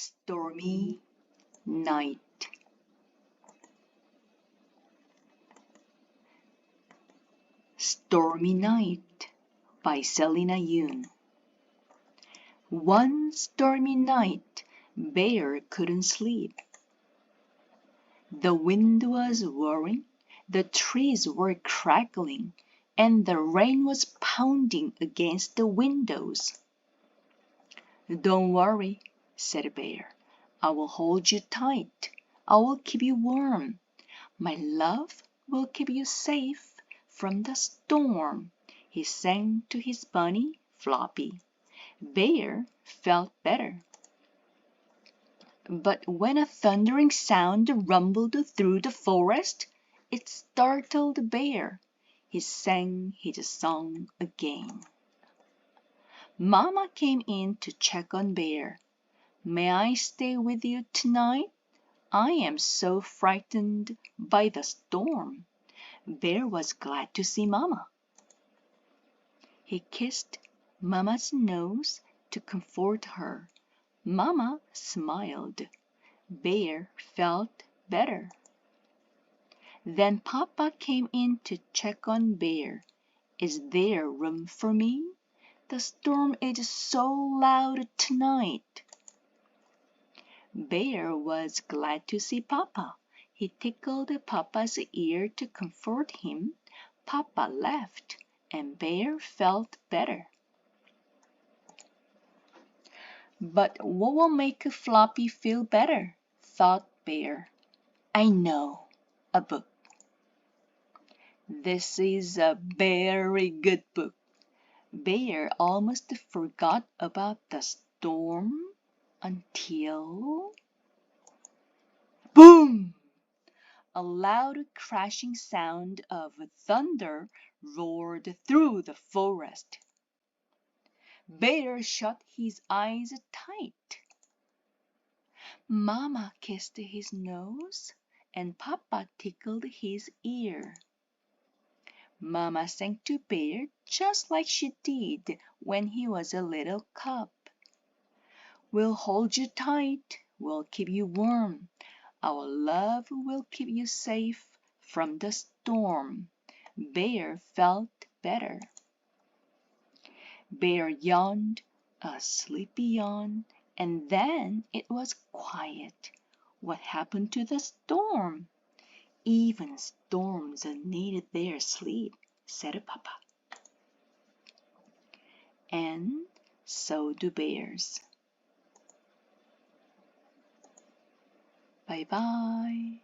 Stormy Night. Stormy Night by Salina Yoon. One stormy night, Bear couldn't sleep. The wind was roaring, the trees were crackling, and the rain was pounding against the windows. "Don't worry," said Bear. "I will hold you tight. I will keep you warm. My love will keep you safe from the storm," he sang to his bunny, Floppy. Bear felt better. But when a thundering sound rumbled through the forest, it startled Bear. He sang his song again. Mama came in to check on Bear. "May I stay with you tonight? I am so frightened by the storm." Bear was glad to see Mama. He kissed Mama's nose to comfort her. Mama smiled. Bear felt better. Then Papa came in to check on Bear. "Is there room for me? The storm is so loud tonight." Bear was glad to see Papa. He tickled Papa's ear to comfort him. Papa laughed, and Bear felt better. But what will make Floppy feel better? Thought Bear. I know, a book. This is a very good book. Bear almost forgot about the storm until... Boom! A loud crashing sound of thunder roared through the forest. Bear shut his eyes tight. Mama kissed his nose, and Papa tickled his ear. Mama sang to Bear just like she did when he was a little cub. "We'll hold you tight, we'll keep you warm. Our love will keep you safe from the storm." Bear felt better. Bear yawned a sleepy yawn, and then it was quiet. What happened to the storm? "Even storms need their sleep," said Papa. And so do bears. Bye bye.